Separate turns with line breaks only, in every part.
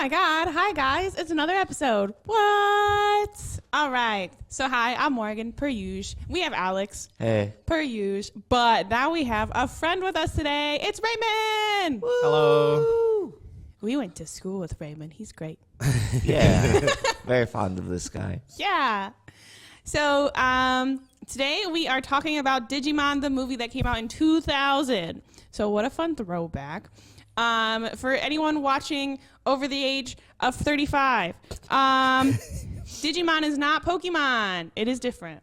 my God. Hi, guys. It's another episode. What? All right. So, hi, I'm Morgan, per usual. We have Alex.
Hey.
Per usual. But now we have a friend with us today. It's Raymond.
Woo.
Hello.
We went to school with Raymond. He's great.
Yeah. Very fond of this guy.
Yeah. So, today we are talking about Digimon, the movie that came out in 2000. So, what a fun throwback. For anyone watching over the age of 35, Digimon is not Pokemon. It is different.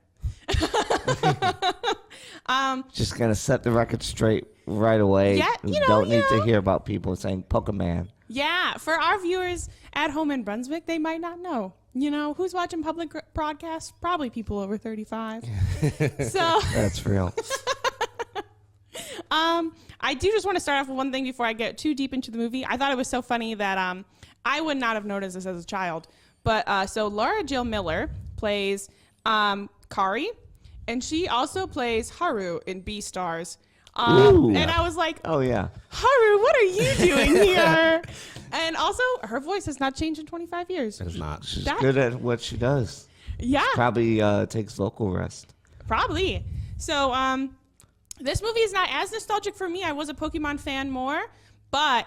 Just gonna set the record straight right away.
Yeah,
Don't need to hear about people saying Pokemon.
Yeah, for our viewers at home in Brunswick, they might not know. Who's watching public broadcasts? Probably people over 35. So
That's real.
I do just want to start off with one thing before I get too deep into the movie. I thought it was so funny that I would not have noticed this as a child. But so Laura Jill Miller plays Kari, and she also plays Haru in Beastars. And I was like,
Oh, yeah.
Haru, what are you doing here? And also, her voice has not changed in 25 years.
It is not.
She's good at what she does.
Yeah.
Probably takes vocal rest.
Probably. So, this movie is not as nostalgic for me. I was a Pokemon fan more, but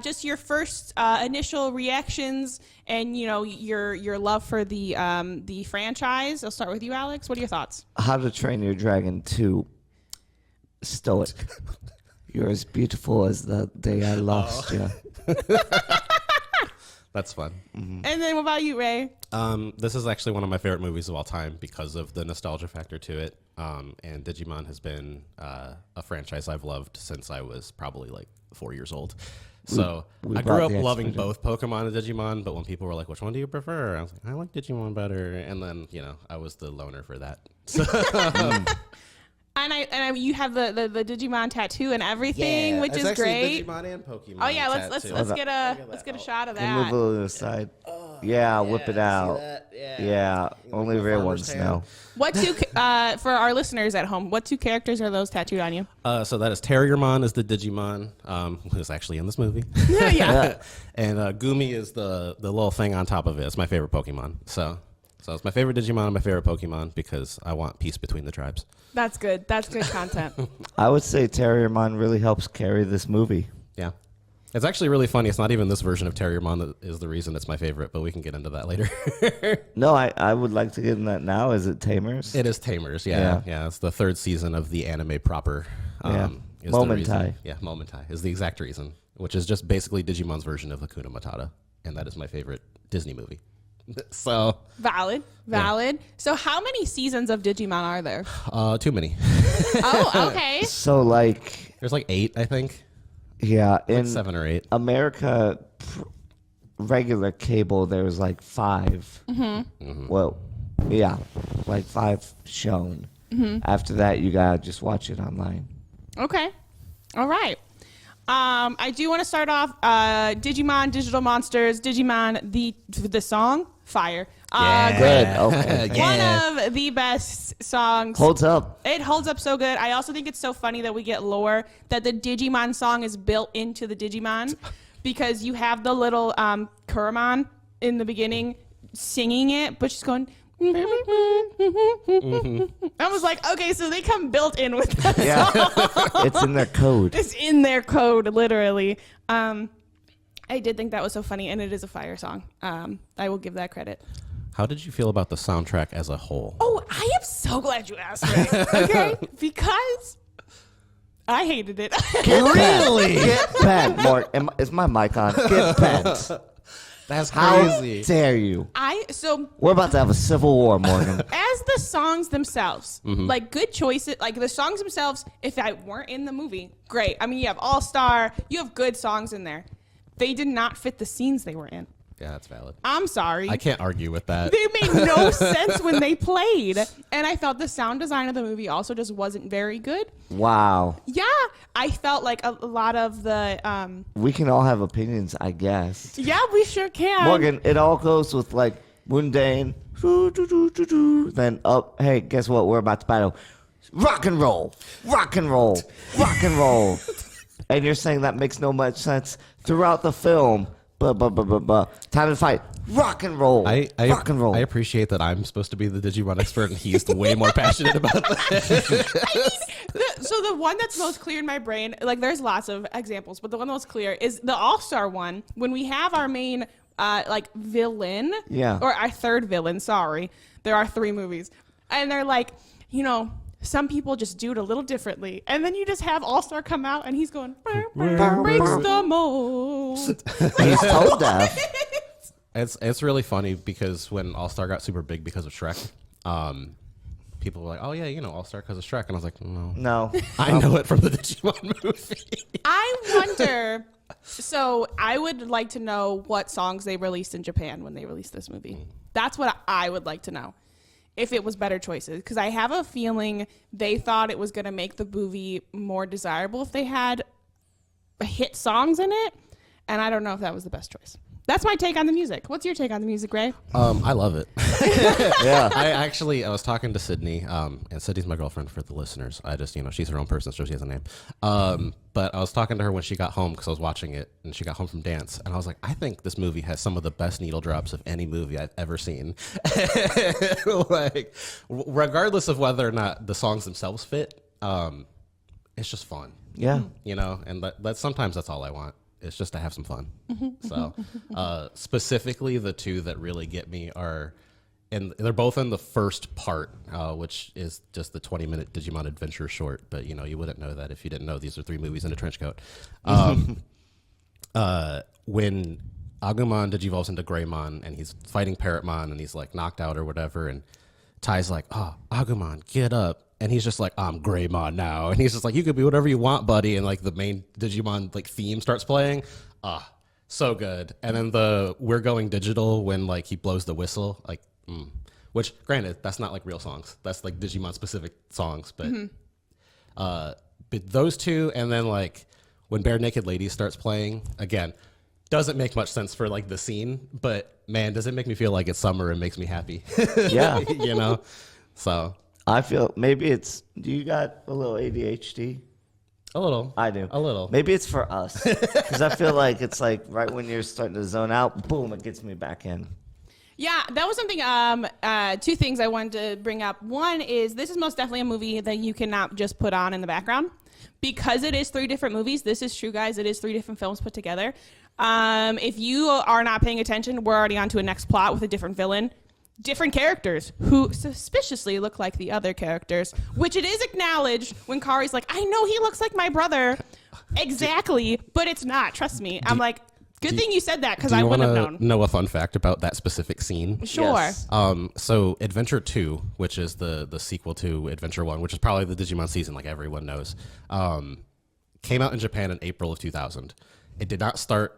just your first initial reactions and your love for the franchise. I'll start with you, Alex. What are your thoughts?
How to Train Your Dragon 2. Stoic. You're as beautiful as the day I lost you.
That's fun.
And then what about you, Ray?
This is actually one of my favorite movies of all time because of the nostalgia factor to it. And Digimon has been a franchise I've loved since I was probably like 4 years old. So I grew up loving both Pokemon and Digimon, but when people were like, which one do you prefer? I was like, I like Digimon better. And then, I was the loner for that. So
And you have the Digimon tattoo and everything, which is great.
Digimon and Pokemon.
Oh yeah, let's get a shot of
Can move
that.
a little to the side. Whip it out. Yeah, only rare ones know.
What two for our listeners at home? What two characters are those tattooed on you?
So that is Terriermon is the Digimon, who's actually in this movie.
Yeah.
And Gumi is the little thing on top of it. It's my favorite Pokemon. So it's my favorite Digimon and my favorite Pokemon because I want peace between the tribes.
That's good. That's good content.
I would say Terriermon really helps carry this movie.
Yeah. It's actually really funny. It's not even this version of Terriermon that is the reason it's my favorite, but we can get into that later.
No, I would like to get in that now. Is it Tamers?
It is Tamers, yeah. It's the third season of the anime proper. Is
Momentai.
Momentai is the exact reason, which is just basically Digimon's version of Hakuna Matata, and that is my favorite Disney movie. So
Valid. Yeah. So how many seasons of Digimon are there?
Too many.
Oh, okay.
So
There's like 8, I think.
Yeah, in
7 or 8.
America, regular cable, there was like 5. Mm-hmm. Well, yeah, like 5 shown. Mm-hmm. After that, you gotta just watch it online.
Okay. All right. I do want to start off Digimon, Digital Monsters, Digimon, the song, Fire.
Good. Okay.
One of the best songs.
Holds up.
It holds up so good. I also think it's so funny that we get lore that the Digimon song is built into the Digimon because you have the little Kuramon in the beginning singing it, but she's going. I was like, okay, so they come built in with that song.
It's in their code.
It's in their code, literally. I did think that was so funny, and it is a fire song. I will give that credit.
How did you feel about the soundtrack as a whole?
Oh, I am so glad you asked, Ray. Okay? Because I hated it.
Really? Get bent, Mark. Is my mic on? Get bent.
That's
How
crazy.
dare you?
We're
about to have a civil war, Morgan.
As the songs themselves, like good choices, like the songs themselves, if I weren't in the movie, great. I mean, you have All Star, you have good songs in there. They did not fit the scenes they were in.
Yeah, that's valid.
I'm sorry.
I can't argue with that.
They made no sense when they played. And I felt the sound design of the movie also just wasn't very good.
Wow.
Yeah. I felt like a lot of the...
we can all have opinions, I guess.
Yeah, we sure can.
Morgan, it all goes with like mundane. Then up, hey, guess what? We're about to battle. Rock and roll. Rock and roll. Rock and roll. And you're saying that makes no much sense throughout the film. Time to fight. Rock and roll. Rock and roll.
I appreciate that I'm supposed to be the Digimon expert, and he's way more passionate about that.
So the one that's most clear in my brain, like there's lots of examples, but the one most clear is the All-Star one. When we have our main like villain, or our third villain, sorry. There are 3 movies. And they're like, you know, some people just do it a little differently. And then you just have All-Star come out and he's going, breaks the mold.
He's tone deaf.
It's really funny because when All-Star got super big because of Shrek, people were like, oh yeah, you know All-Star because of Shrek. And I was like, no. I know it from the Digimon movie.
I wonder, so I would like to know what songs they released in Japan when they released this movie. That's what I would like to know. If it was better choices. Because I have a feeling they thought it was going to make the movie more desirable if they had hit songs in it. And I don't know if that was the best choice. That's my take on the music. What's your take on the music, Ray?
I love it.
Yeah.
I was talking to Sydney, and Sydney's my girlfriend for the listeners. I just, she's her own person, so she has a name. But I was talking to her when she got home because I was watching it, and she got home from dance, and I was like, I think this movie has some of the best needle drops of any movie I've ever seen. Like, regardless of whether or not the songs themselves fit, it's just fun.
Yeah.
And sometimes that's all I want. It's just to have some fun. So specifically the 2 that really get me are, and they're both in the first part, which is just the 20-minute Digimon adventure short. But, you wouldn't know that if you didn't know these are 3 movies in a trench coat. When Agumon digivolves into Greymon and he's fighting Parrotmon and he's like knocked out or whatever, and Tai's like, oh, Agumon, get up. And he's just like, I'm Greymon now. And he's just like, you could be whatever you want, buddy. And like the main Digimon like theme starts playing. So good. And then the We're Going Digital when like he blows the whistle, like, which granted, that's not like real songs. That's like Digimon specific songs. But, but those 2, and then like when Bare Naked Ladies starts playing, again, doesn't make much sense for like the scene, but man, does it make me feel like it's summer and makes me happy.
Yeah.
So.
I feel maybe it's. Do you got a little ADHD?
A little.
I do.
A little.
Maybe it's for us because I feel like it's like right when you're starting to zone out, boom, it gets me back in.
Yeah, that was something. 2 things I wanted to bring up. One is this is most definitely a movie that you cannot just put on in the background because it is 3 different movies. This is true, guys. It is 3 different films put together. If you are not paying attention, we're already on to a next plot with a different villain. Different characters who suspiciously look like the other characters, which it is acknowledged when Kari's like, I know he looks like my brother. Exactly, but it's not. Trust me. I'm like, good thing you said that because I wouldn't have known.
Know a fun fact about that specific scene?
Sure.
Yes.
So Adventure 2, which is the sequel to Adventure 1, which is probably the Digimon season like everyone knows, came out in Japan in April of 2000. It did not start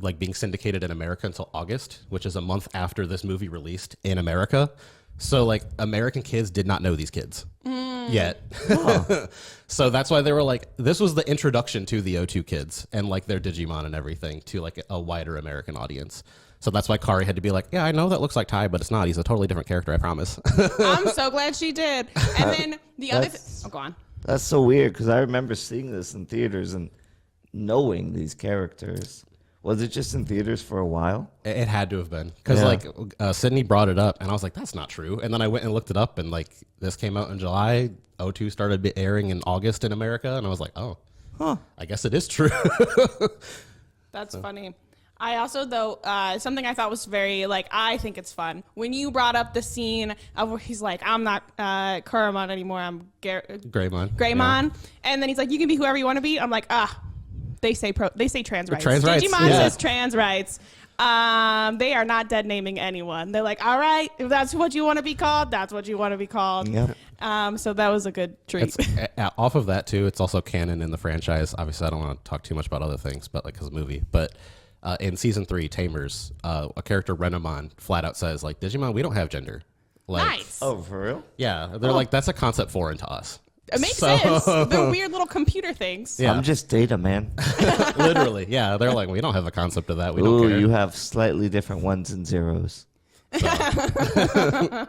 like being syndicated in America until August, which is a month after this movie released in America. So like American kids did not know these kids yet. So that's why they were like, this was the introduction to the O2 kids and like their Digimon and everything to like a wider American audience. So that's why Kari had to be like, yeah, I know that looks like Tai, but it's not. He's a totally different character, I promise.
I'm so glad she did. And then the other go on.
That's so weird because I remember seeing this in theaters and knowing these characters. Was it just in theaters for a while?
It had to have been because like Sydney brought it up and I was like, that's not true. And then I went and looked it up and like this came out in July. O2 started airing in August in America. And I was like, oh, I guess it is true.
That's funny. I also, though, something I thought was very, like, I think it's fun. When you brought up the scene of where he's like, I'm not Kuramon anymore, I'm
Greymon.
Greymon. Yeah. And then he's like, you can be whoever you want to be. I'm like, they say trans rights.
Trans rights.
Digimon says trans rights. They are not dead naming anyone. They're like, all right, if that's what you want to be called, that's what you want to be called.
Yep.
So that was a good treat.
Off of that, too, it's also canon in the franchise. Obviously, I don't want to talk too much about other things, but like, because of the movie. But in season 3, Tamers, a character Renamon flat out says, like, Digimon, we don't have gender. Like,
nice.
Oh, for real?
Yeah. They're like, that's a concept foreign to us.
It makes sense. They're weird little computer things.
Yeah. I'm just data, man.
Literally. Yeah. They're like, we don't have a concept of that. We don't care.
You have slightly different ones and zeros.
So.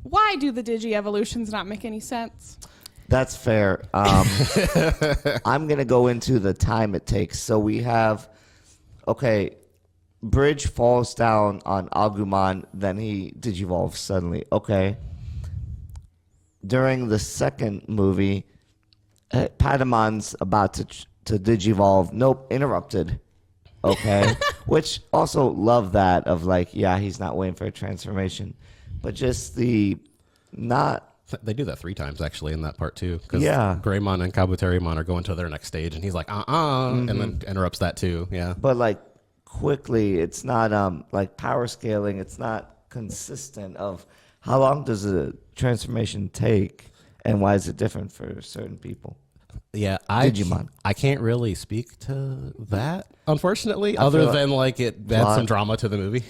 Why do the Digi-evolutions not make any sense?
That's fair. I'm going to go into the time it takes. So we have, okay, bridge falls down on Agumon, then he digivolves suddenly. Okay. During the second movie, Padamon's about to digivolve. Nope, interrupted. Okay. Which also love that of like, yeah, he's not waiting for a transformation. But just the not...
They do that 3 times actually in that part too. Because
Yeah.
Greymon and Kabuterimon are going to their next stage, and he's like, and then interrupts that too. Yeah.
But like quickly, it's not like power scaling. It's not consistent of how long does a transformation take, and why is it different for certain people?
Yeah,
Digimon.
I can't really speak to that, unfortunately, other than like it adds some drama to the movie.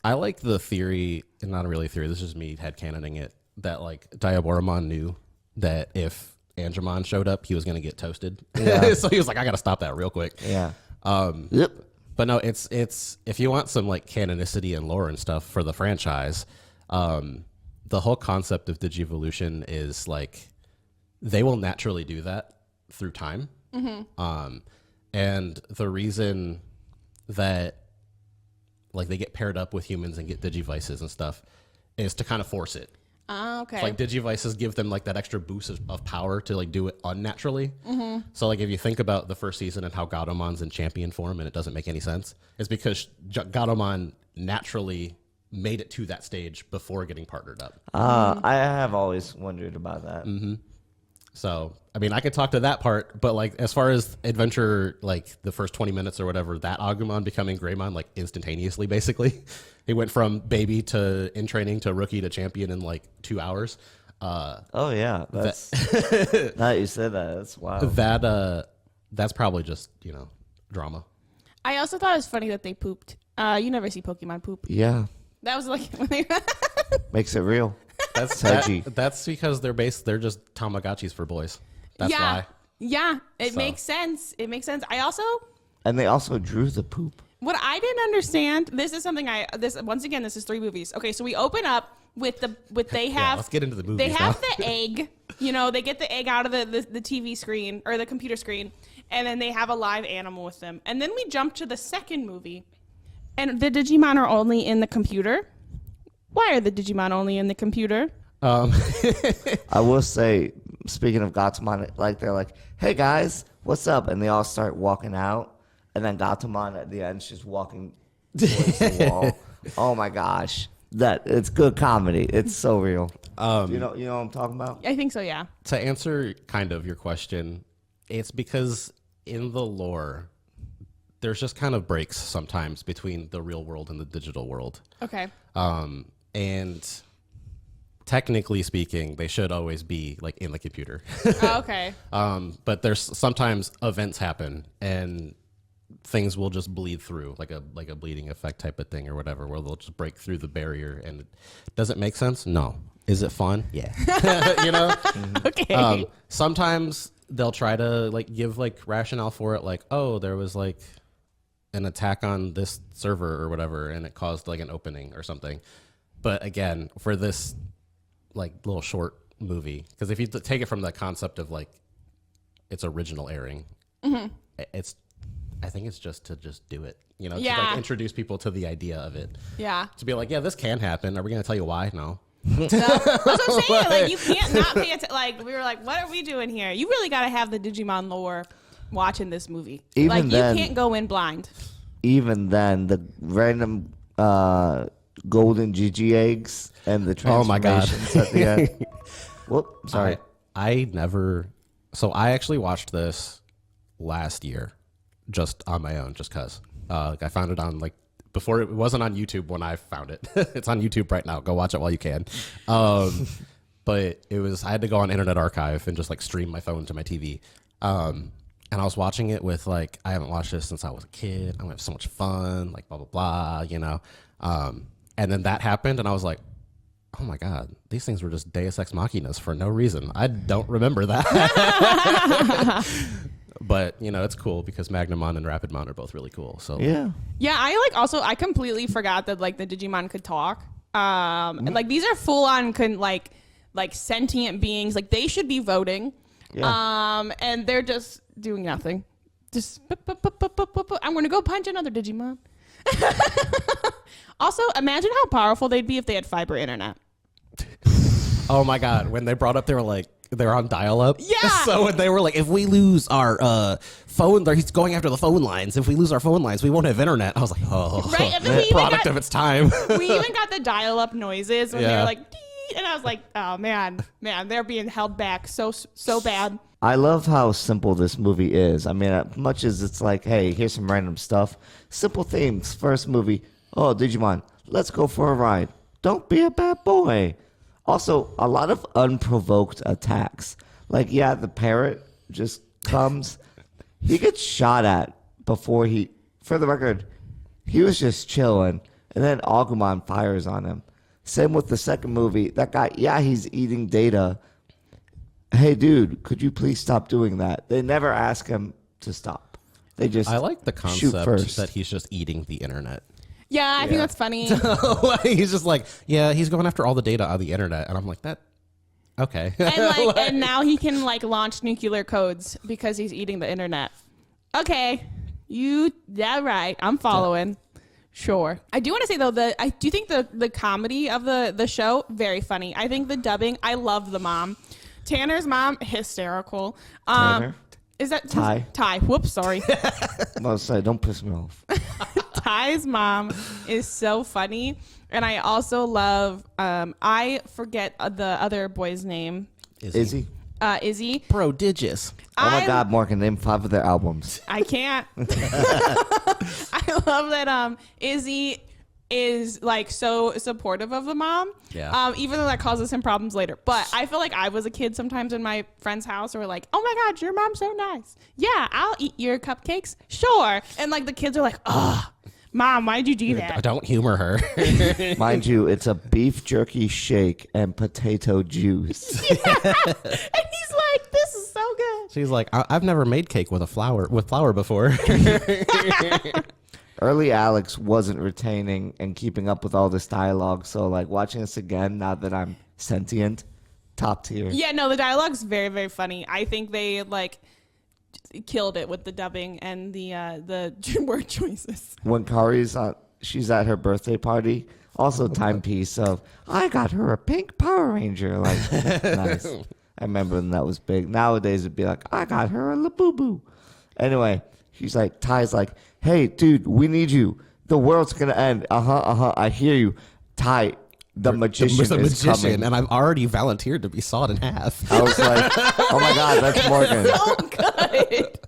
I like the theory, and not really a theory, this is just me headcanoning it, that like Diaboromon knew that if Angemon showed up, he was going to get toasted.
Yeah.
So he was like, I got to stop that real quick.
Yeah.
Yep. But no, it's if you want some like canonicity and lore and stuff for the franchise, the whole concept of Digivolution is like they will naturally do that through time. And the reason that like they get paired up with humans and get Digivices and stuff is to kind of force it.
Okay.
So, like Digivices give them like that extra boost of power to like do it unnaturally. So like if you think about the first season and how Gaodamon's in champion form and it doesn't make any sense, it's because Gaodomon naturally made it to that stage before getting partnered up.
I have always wondered about that.
So, I mean, I could talk to that part, but like as far as adventure, like the first 20 minutes or whatever, that Agumon becoming Greymon like instantaneously, basically. He went from baby to in training to rookie to champion in like 2 hours.
Oh yeah, that's now that you said that, that's wild.
That's probably just, drama.
I also thought it was funny that they pooped. You never see Pokemon poop.
Yeah,
That was like when they
makes it real.
That's
Edgy.
that's because they're just Tamagotchis for boys. That's why.
Yeah, it
So.
makes sense. It makes sense. I also
And they also drew the poop.
what I didn't understand. This is something this is 3 movies. Okay, so we open up with they have.
Let's get into the movies.
They have
now.
the egg. They get the egg out of the TV screen or the computer screen, and then they have a live animal with them. And then we jump to the second movie, and the Digimon are only in the computer. Why are the Digimon only in the computer?
I will say, speaking of Gatomon, like they're like, "Hey guys, what's up?" And they all start walking out, and then Gatomon at the end is just walking towards the wall. Oh my gosh, it's good comedy. It's so real. You know what I'm talking about?
I think so. Yeah.
To answer kind of your question, it's because in the lore, there's just kind of breaks sometimes between the real world and the digital world.
Okay.
And technically speaking, they should always be like in the computer.
Oh, okay.
But there's sometimes events happen and things will just bleed through like a bleeding effect type of thing or whatever, where they'll just break through the barrier. And does it make sense? No. Is it fun? Yeah.
Okay.
Sometimes they'll try to like give like rationale for it. Like, oh, there was like an attack on this server or whatever, and it caused like an opening or something. But again, for this like little short movie, because if you take it from the concept of like its original airing, I think it's just to do it, to like introduce people to the idea of it.
Yeah.
To be like, yeah, this can happen. Are we going to tell you why? No.
That's what I'm saying. Like, you can't not pay attention. Like, we were like, what are we doing here? You really got to have the Digimon lore watching this movie.
Even
like,
then-
you can't go in blind.
Even then, the random golden GG eggs and the
Oh my God.
transformations at the end. Whoop, sorry.
I never. So I actually watched this last year, just on my own, just cause. I found it on like before it wasn't on YouTube when I found it. It's on YouTube right now. Go watch it while you can. But I had to go on Internet Archive and just like stream my phone to my TV. And I was watching it with like, I haven't watched this since I was a kid. I'm gonna have so much fun, like blah, blah, blah, and then that happened and I was like, oh my God, these things were just Deus Ex Machinas for no reason. I don't remember that. But, it's cool because Magnamon and Rapidmon are both really cool. So
Yeah.
Yeah, I completely forgot that like the Digimon could talk. And like these are full on like sentient beings. Like they should be voting.
Yeah.
And they're just doing nothing. Just I'm gonna go punch another Digimon. Also, imagine how powerful they'd be if they had fiber internet.
Oh my God. When they brought up, they were like, they're on dial-up.
Yeah.
So when they were like, if we lose our phone, he's going after the phone lines. If we lose our phone lines, we won't have internet. I was like, oh,
Right, and then we even
product
got-
of its time.
We even got the dial-up noises when they
Yeah.
were like, "Dee," and I was like, oh man, they're being held back so bad.
I love how simple this movie is. I mean, as much as it's like, hey, here's some random stuff. Simple themes. First movie, oh, Digimon, let's go for a ride. Don't be a bad boy. Also, a lot of unprovoked attacks. Like, yeah, the parrot just comes. He gets shot at before for the record, he was just chilling. And then Agumon fires on him. Same with the second movie. That guy, yeah, he's eating data. Hey, dude, could you please stop doing that? They never ask him to stop. They just
I like the
shoot
concept
first.
that he's just eating the internet.
Yeah, I think that's funny.
He's just like, yeah, he's going after all the data on the internet. And I'm like, that, okay.
And now he can like launch nuclear codes because he's eating the internet. Okay, yeah, right. I'm following. Sure. I do want to say though that I do think the comedy of the show very funny. I think the dubbing. I love the mom. Tanner's mom, hysterical.
Tanner?
Is that
Ty.
Ty. Whoops, sorry.
I'm about to say, don't piss me off.
Ty's mom is so funny, and I also love. I forget the other boy's name.
Izzy?
Izzy.
Prodigious.
Oh my
I'm-
God, Morgan, name 5 of their albums.
I can't. I love that Izzy is like so supportive of the mom.
Yeah.
Even though that causes him problems later. But I feel like I was a kid sometimes in my friend's house who were like, oh my God, your mom's so nice. Yeah, I'll eat your cupcakes. Sure. And like the kids are like, oh, Mom, why'd you do that?
Don't humor her.
Mind you, it's a beef jerky shake and potato juice.
And he's like, this is so good.
She's like, I've never made cake with flour before.
Early Alex wasn't retaining and keeping up with all this dialogue, so like watching this again now that I'm sentient, top tier.
Yeah, no, the dialogue's very, very funny. I think they like killed it with the dubbing and the word choices.
When Kari's she's at her birthday party, also timepiece of I got her a pink Power Ranger. Like nice. I remember when that was big. Nowadays it'd be like I got her a Labubu. Anyway, she's like Ty's like, hey dude, we need you. The world's gonna end. I hear you. Ty, the magician is coming.
And I've already volunteered to be sawed in half.
I was like, oh my God, that's Morgan.
So good.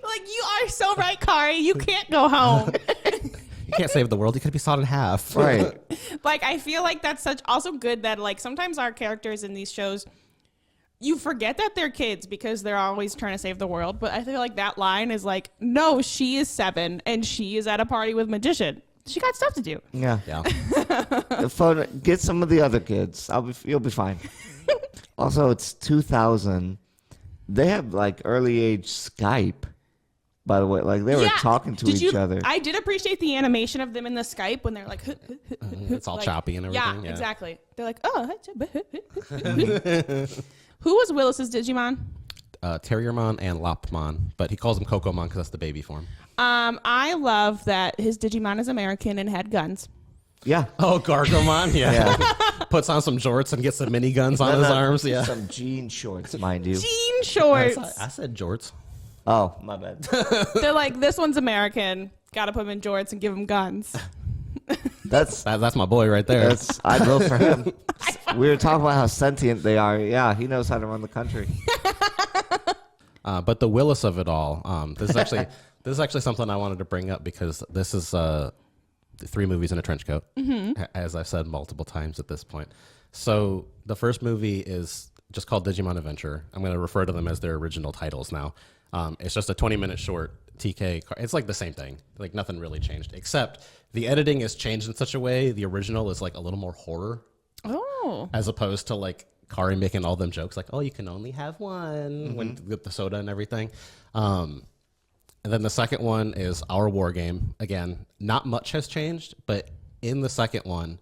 Like, you are so right, Kari. You can't go home.
You can't save the world. You could be sawed in half.
Right.
Like, I feel like that's such also good that like sometimes our characters in these shows, you forget that they're kids because they're always trying to save the world. But I feel like that line is like, no, she is 7 and she is at a party with magician. She got stuff to do.
Yeah.
Yeah.
Get some of the other kids. You'll be fine. Also, it's 2000. They have like early age Skype. By the way, like they were talking to each other.
I did appreciate the animation of them in the Skype when they're like,
It's all
like,
choppy and everything.
Yeah, exactly. They're like, oh. Who was Willis's Digimon?
Terriermon and Lopmon, but he calls him Cocomon because that's the baby form.
I love that his Digimon is American and had guns.
Yeah.
Oh, Gargomon, yeah.
Yeah.
Puts on some jorts and gets some miniguns on his arms. Yeah.
Some jean shorts, mind you.
Jean shorts.
I said jorts.
Oh, my bad.
They're like, this one's American. Got to put him in jorts and give him guns.
That's
That's my boy right there.
I'd vote for him. We were talking about how sentient they are. Yeah, he knows how to run the country.
But the Willis of it all, this is actually something I wanted to bring up because this is 3 movies in a trench coat, as I've said multiple times at this point. So the first movie is just called Digimon Adventure. I'm going to refer to them as their original titles now. It's just a 20-minute short TK. It's like the same thing. Like nothing really changed, except the editing is changed in such a way. The original is like a little more horror, as opposed to like Kari making all them jokes like, oh, you can only have one with the soda and everything. And then the second one is Our War Game. Again, not much has changed, but in the second one,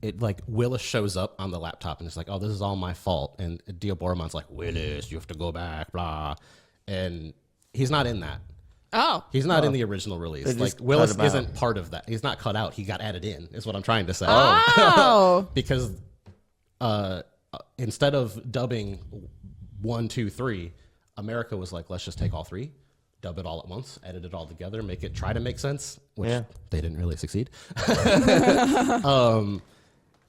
it like Willis shows up on the laptop and it's like, oh, this is all my fault. And Dioboromon's like, Willis, you have to go back, blah. And he's not in that.
Oh.
He's not in the original release.
They
Like
just
Willis
cut him
isn't
out.
part of that. He's not cut out. He got added in. Is what I'm trying to say.
Oh.
Because instead of dubbing 1, 2, 3, America was like, let's just take all 3, dub it all at once, edit it all together, try to make sense, which they didn't really succeed.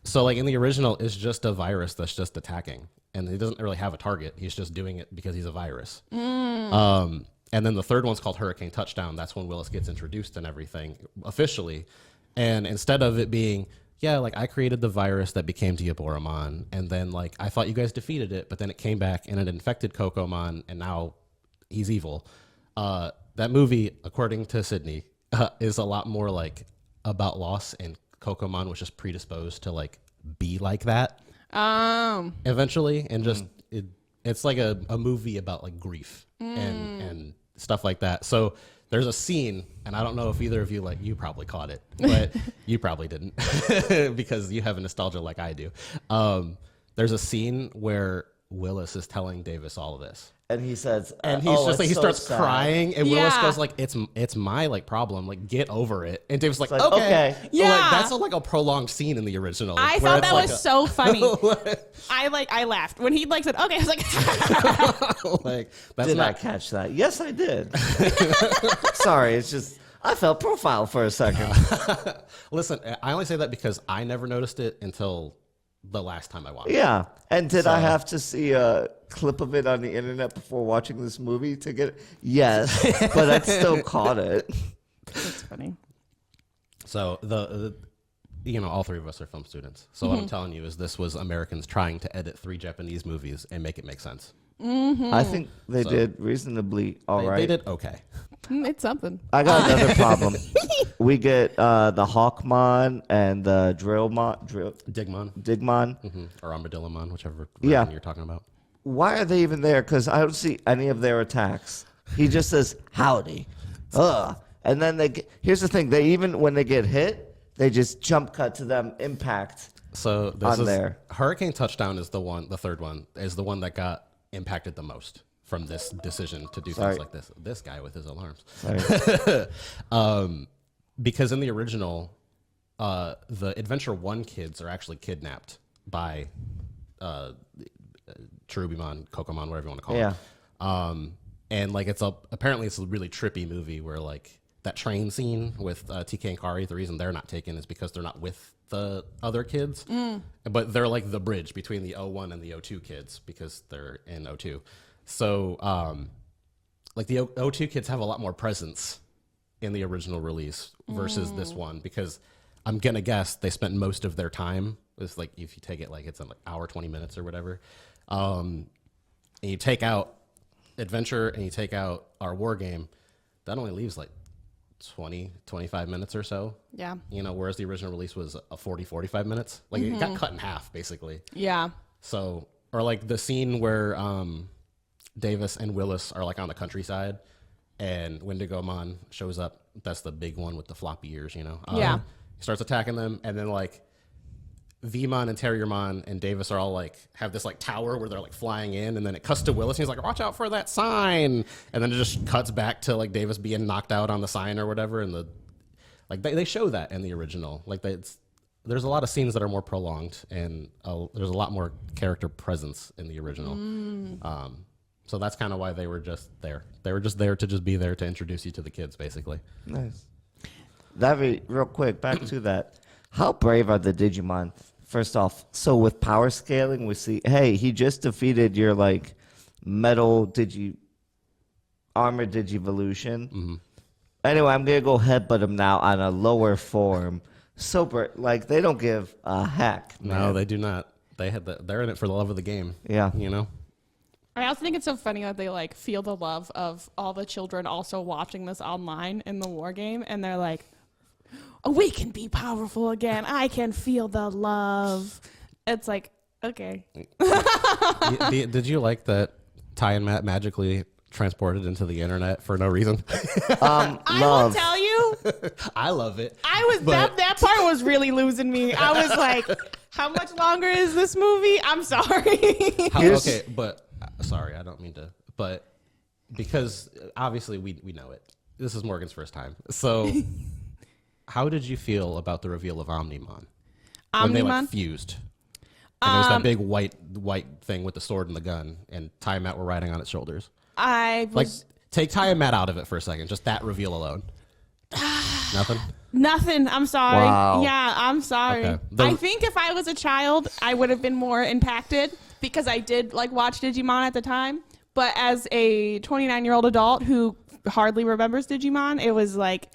So like in the original, it's just a virus that's just attacking, and he doesn't really have a target. He's just doing it because he's a virus. And then the third one's called Hurricane Touchdown. That's when Willis gets introduced and everything officially. And instead of it being, yeah, like I created the virus that became Diaboromon, and then like I thought you guys defeated it, but then it came back and it infected Kokomon, and now he's evil. That movie, according to Sydney, is a lot more like about loss, and Kokomon was just predisposed to like be like that eventually, and just it's like a movie about like grief and stuff like that. So there's a scene, and I don't know if either of you, like, you probably caught it, but you probably didn't because you have a nostalgia like I do. There's a scene where Willis is telling Davis all of this.
And he says,
and he's just like, he starts
sad.
crying, and Willis goes like, it's my like problem, like get over it. And Davis like,
like,
okay.
okay.
Yeah.
Like, that's like a prolonged scene in the original.
I
where
thought
it's
that
like
was so funny.
like,
I laughed when he like said, okay. I was like,
like that's
Did I
not
catch that? Yes, I did. Sorry, it's just I felt profiled for a second.
Listen, I only say that because I never noticed it until the last time I watched it.
Yeah. And did I have to see a clip of it on the internet before watching this movie to get it? Yes, but I still caught it.
that's funny.
So the all 3 of us are film students. So what I'm telling you is this was Americans trying to edit 3 Japanese movies and make it make sense.
I think they did reasonably all right.
They did okay.
It's something.
I got another problem. We get the Hawkmon and the
Digimon.
Digimon.
Or Armadillomon, whichever
Yeah.
version you're talking about.
Why are they even there? Because I don't see any of their attacks. He just says, howdy. Ugh. And then here's the thing. They even, when they get hit, they just jump cut to them impact.
So this is
there.
Hurricane Touchdown is the third one, is the one that got impacted the most from this decision to do things like this. This guy with his alarms. Because in the original, the Adventure 1 kids are actually kidnapped by Cherubimon, Kokomon, whatever you want to call it. And like apparently it's a really trippy movie where like that train scene with TK and Kari, the reason they're not taken is because they're not with the other kids, but they're like the bridge between the 01 and the 02 kids because they're in 02. So like the 02 kids have a lot more presence in the original release versus this one, because I'm gonna guess they spent most of their time. It's like if you take it like it's an hour 20 minutes or whatever, and you take out Adventure and you take out our war game, that only leaves like 20-25 minutes or so.
Yeah.
Whereas the original release was a 40-45 minutes. Like it got cut in half basically.
Yeah.
So, or like the scene where Davis and Willis are like on the countryside and Wendigomon shows up. That's the big one with the floppy ears,
Yeah.
He starts attacking them, and then like Vmon and Terriermon and Davis are all like have this like tower where they're like flying in, and then it cuts to Willis and he's like, watch out for that sign, and then it just cuts back to like Davis being knocked out on the sign or whatever, and they show that in the original. Like there's a lot of scenes that are more prolonged, and there's a lot more character presence in the original. So that's kind of why they were just there. They were just there to just be there to introduce you to the kids, basically.
Nice. Real quick, back to that. How brave are the Digimon? First off, so with power scaling, we see, hey, he just defeated your like metal armor Digivolution. Anyway, I'm gonna go headbutt him now on a lower form. So like they don't give a heck. Man.
No, they do not. They're in it for the love of the game.
Yeah.
I also think it's so funny that they like feel the love of all the children also watching this online in the war game, and they're like, oh, we can be powerful again. I can feel the love. It's like, okay.
Did you like that Ty and Matt magically transported into the internet for no reason?
I will tell you,
I love it.
That part was really losing me. I was like, how much longer is this movie? I'm sorry.
But sorry, I don't mean to, but because obviously we know it. this is Morgan's first time. So, how did you feel about the reveal of Omnimon? When they like fused. And there's that big white thing with the sword and the gun, and Ty and Matt were riding on its shoulders. Take Ty and Matt out of it for a second. Just that reveal alone. Nothing?
Nothing. I'm sorry.
Wow.
Yeah, I'm sorry.
Okay.
I think if I was a child, I would have been more impacted because I did like watch Digimon at the time. But as a 29-year-old adult who hardly remembers Digimon, it was like...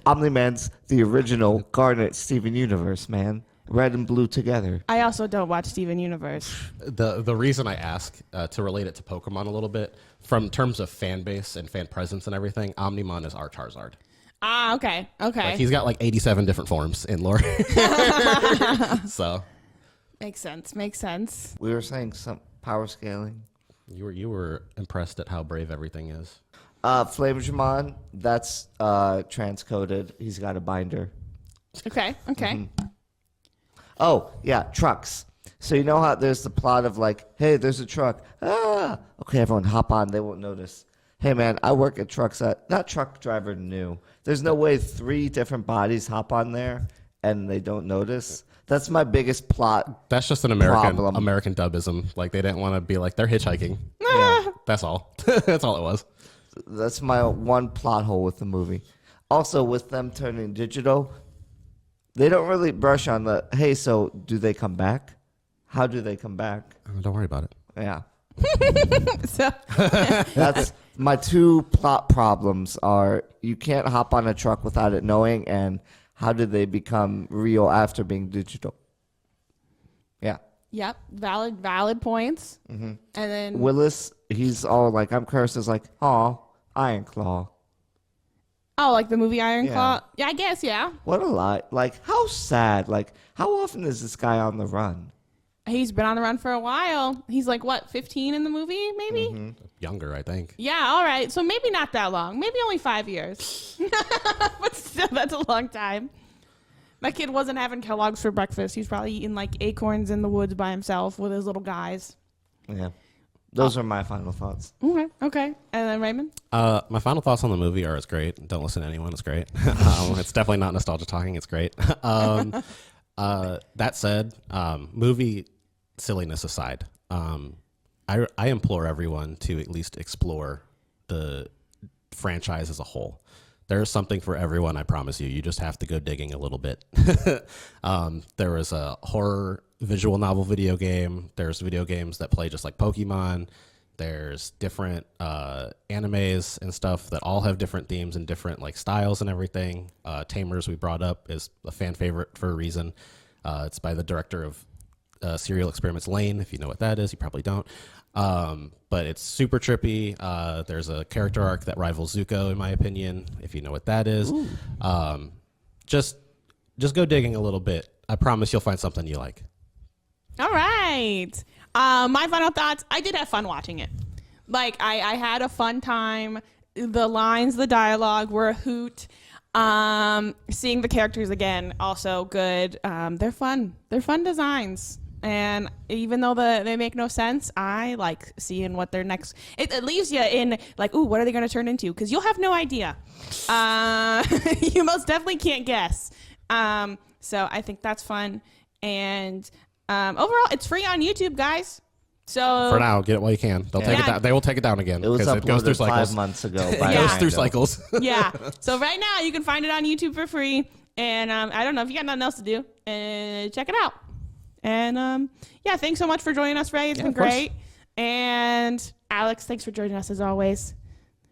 Omni-Man's the original Garnet Steven Universe, man. Red and blue together.
I also don't watch Steven Universe.
The reason I ask, to relate it to Pokemon a little bit, from terms of fan base and fan presence and everything, Omnimon is our Charizard.
Ah, okay.
Like, he's got like 87 different forms in lore. So.
Makes sense.
We were saying some power scaling.
You were impressed at how brave everything is.
Flamedramon, that's transcoded. He's got a binder.
Okay.
Mm-hmm. Oh, yeah, trucks. So you know how there's the plot of like, hey, there's a truck. Ah, okay, everyone hop on. They won't notice. Hey, man, I work at trucks. Not truck driver new. There's no way 3 different bodies hop on there and they don't notice. That's my biggest plot.
That's just an American dubism. Like they didn't want to be like they're hitchhiking.
Yeah.
That's all. That's all it was.
That's my one plot hole with the movie. Also, with them turning digital, they don't really brush on the, hey, so do they come back? How do they come back?
Don't worry about it.
Yeah.
So
That's my 2 plot problems are you can't hop on a truck without it knowing, and how did they become real after being digital? Yeah.
Yep, valid points. Mm-hmm. And then
Willis, he's all like, I'm cursed, is like, oh, Iron Claw.
oh, like the movie Iron
Yeah.
Claw. Yeah, I guess. Yeah,
What a lot. Like, how sad. Like, how often is this guy on the run?
he's been on the run for a while. He's like what, 15 in the movie, maybe?
Mm-hmm.
Younger, I think.
Yeah. All right. So maybe not that long. Maybe only 5 years. But still, that's a long time. My kid wasn't having Kellogg's for breakfast. He's probably eating like acorns in the woods by himself with his little guys.
Yeah. Those are my final thoughts.
Okay. And then Raymond?
My final thoughts on the movie are it's great. Don't listen to anyone. It's great. It's definitely not nostalgia talking. It's great. That said, movie silliness aside, I implore everyone to at least explore the franchise as a whole. There's something for everyone, I promise you. You just have to go digging a little bit. There was a horror visual novel video game. There's video games that play just like Pokemon. There's different animes and stuff that all have different themes and different like styles and everything. Tamers, we brought up, is a fan favorite for a reason. It's by the director of Serial Experiments Lane. If you know what that is, you probably don't. But it's super trippy. There's a character arc that rivals Zuko, in my opinion, if you know what that is. Just go digging a little bit. I promise you'll find something you like.
All right. My final thoughts, I did have fun watching it. Like, I had a fun time. The lines, the dialogue were a hoot. Seeing the characters again, also good. They're fun. They're fun designs. And even though they make no sense, I like seeing what their next... It leaves you in, like, ooh, what are they going to turn into? Because you'll have no idea. You most definitely can't guess. So I think that's fun. And overall, it's free on YouTube, guys. So
for now, get it while you can. They'll take it down. They will take it down again.
It was
because it goes through
uploaded
cycles.
5 months ago.
It goes through cycles.
Yeah. So right now, you can find it on YouTube for free. And I don't know if you got nothing else to do, check it out. And yeah, thanks so much for joining us, Ray. It's been great. And Alex, thanks for joining us as always.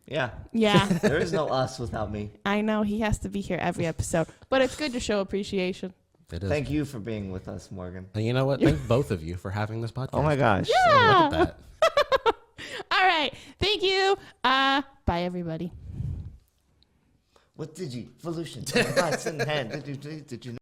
Yeah.
Yeah.
There is no us without me.
I know he has to be here every episode, but it's good to show appreciation.
It is.
Thank you for being with us, Morgan.
And you know what? Thank both of you for having this podcast.
Oh my gosh.
Yeah.
Look at that.
All right. Thank you. Bye, everybody.
What did you? Evolution. Oh my God, it's in the hand. Did you know?